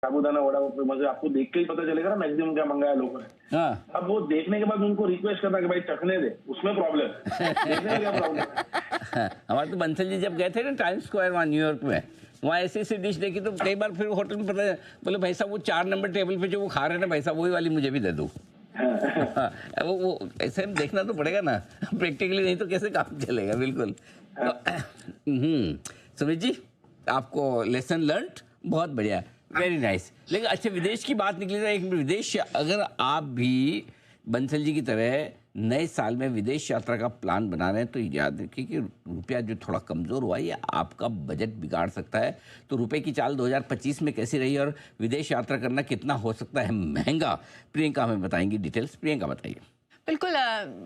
साबूदाना वड़ा मतलब आपको देख के ही पता चलेगा ना मैक्सिमम क्या मंगाया लोगों ने। हाँ। अब वो देखने के बाद उनको रिक्वेस्ट करना कि भाई चखने दे, उसमें प्रॉब्लम है। देखने में क्या प्रॉब्लम है? हमारे तो बंसल जी जब गए थे ना टाइम्स स्क्वायर वहाँ न्यूयॉर्क में, वहाँ ऐसी ऐसी डिश देखी तो कई बार फिर होटल में पता बोले भाई साहब वो 4 नंबर टेबल पे जो वो खा रहे हैं ना भाई साहब वही वाली मुझे भी दे दो। हाँ, वो ऐसे देखना तो पड़ेगा ना, प्रैक्टिकली नहीं तो कैसे काम चलेगा। बिल्कुल। सुमित जी, आपको लेसन लर्न्ड, बहुत बढ़िया, वेरी नाइस। लेकिन अच्छा, विदेश की बात निकली था, एक विदेश, अगर आप भी बंसल जी की तरह नए साल में विदेश यात्रा का प्लान बना रहे हैं तो याद रखिए कि रुपया जो थोड़ा कमज़ोर हुआ ये आपका बजट बिगाड़ सकता है। तो रुपए की चाल 2025 में कैसी रही और विदेश यात्रा करना कितना हो सकता है महंगा, प्रियंका हमें बताएंगी डिटेल्स। प्रियंका बताइए। बिल्कुल,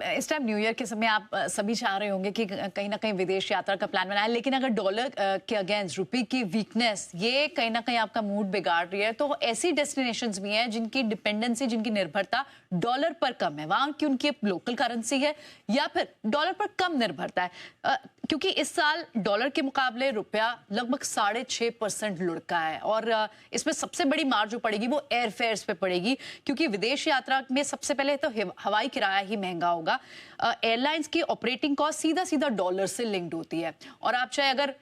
इस टाइम न्यू ईयर के समय आप सभी चाह रहे होंगे कि कहीं ना कहीं विदेश यात्रा का प्लान बनाए, लेकिन अगर डॉलर के अगेंस्ट रुपये की वीकनेस ये कहीं ना कहीं आपका मूड बिगाड़ रही है, तो ऐसी डेस्टिनेशंस भी हैं जिनकी डिपेंडेंसी, जिनकी निर्भरता डॉलर पर कम है, वहाँ की उनकी लोकल करेंसी है या फिर डॉलर पर कम निर्भरता है, क्योंकि इस साल डॉलर के मुकाबले रुपया लगभग 6.5% लुढ़का है। और इसमें सबसे बड़ी मार जो पड़ेगी वो एयर फेयर्स पे पड़ेगी, क्योंकि विदेश यात्रा में सबसे पहले तो हवाई किराया ही महंगा होगा। एयरलाइंस की ऑपरेटिंग कॉस्ट सीधा सीधा डॉलर से लिंक्ड होती है, और आप चाहे अगर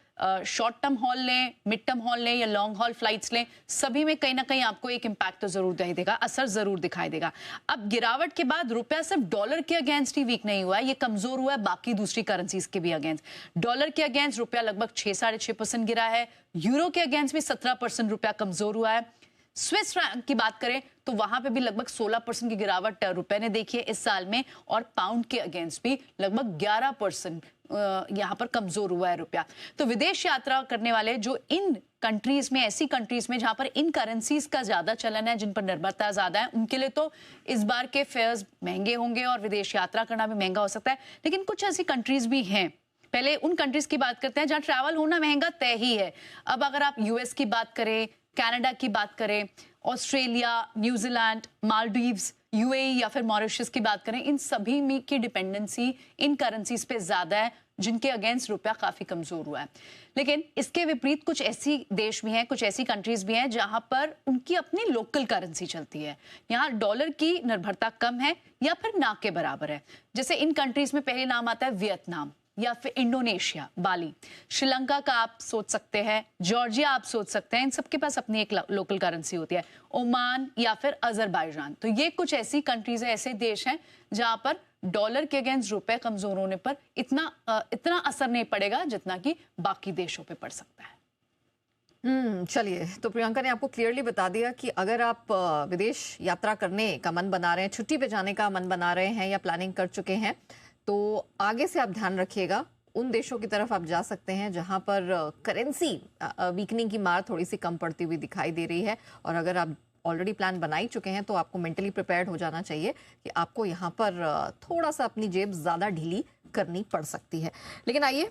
शॉर्ट टर्म हॉल लें, मिड टर्म हॉल लें या लॉन्ग हॉल फ्लाइट्स लें, सभी में कहीं ना कहीं आपको एक इम्पैक्ट तो जरूर दिखाई देगा, असर जरूर दिखाई देगा। अब गिरावट के बाद रुपया सिर्फ डॉलर के अगेंस्ट ही वीक नहीं हुआ है, ये कमजोर हुआ है बाकी दूसरी करेंसीज के भी अगेंस्ट। डॉलर के अगेंस्ट रुपया लगभग 6-6.5% गिरा है, यूरो के अगेंस्ट भी 17% रुपया कमजोर हुआ है। स्विस फ्रैंक की बात करें तो वहां पे भी लगभग 16% की गिरावट रुपए ने देखी है इस साल में, और पाउंड के अगेंस्ट भी लगभग 11% यहां पर कमजोर हुआ है रुपया। तो विदेश यात्रा करने वाले जो इन कंट्रीज में, ऐसी कंट्रीज में जहां पर इन करेंसीज का ज्यादा चलन है, जिन पर निर्भरता ज्यादा है, उनके लिए तो इस बार के फेयर्स महंगे होंगे और विदेश यात्रा करना भी महंगा हो सकता है। लेकिन कुछ ऐसी कंट्रीज भी हैं, पहले उन कंट्रीज की बात करते हैं जहां ट्रैवल होना महंगा तय ही है। अब अगर आप यूएस की बात करें, कनाडा की बात करें, ऑस्ट्रेलिया, न्यूजीलैंड, मालदीव्स, यूएई या फिर मॉरिशस की बात करें, इन सभी में की डिपेंडेंसी इन करेंसीज पे ज्यादा है जिनके अगेंस्ट रुपया काफी कमजोर हुआ है। लेकिन इसके विपरीत कुछ ऐसी देश भी हैं, कुछ ऐसी कंट्रीज भी हैं जहां पर उनकी अपनी लोकल करेंसी चलती है, यहाँ डॉलर की निर्भरता कम है या फिर ना के बराबर है। जैसे इन कंट्रीज में पहले नाम आता है वियतनाम या फिर इंडोनेशिया, बाली, श्रीलंका का आप सोच सकते हैं, जॉर्जिया आप सोच सकते हैं, इन सबके पास अपनी एक लोकल करेंसी होती है, ओमान या फिर अजरबैजान। तो ये कुछ ऐसी कंट्रीज है, ऐसे देश हैं जहां पर डॉलर के अगेंस्ट रुपए कमजोर होने पर इतना असर नहीं पड़ेगा जितना कि बाकी देशों पे पड़ सकता है। चलिए, तो प्रियंका ने आपको क्लियरली बता दिया कि अगर आप विदेश यात्रा करने का मन बना रहे हैं, छुट्टी पे जाने का मन बना रहे हैं या प्लानिंग कर चुके हैं, तो आगे से आप ध्यान रखिएगा, उन देशों की तरफ आप जा सकते हैं जहां पर करेंसी वीकनिंग की मार थोड़ी सी कम पड़ती हुई दिखाई दे रही है। और अगर आप ऑलरेडी प्लान बना ही चुके हैं तो आपको मेंटली प्रिपेयर्ड हो जाना चाहिए कि आपको यहाँ पर थोड़ा सा अपनी जेब ज़्यादा ढीली करनी पड़ सकती है। लेकिन आइए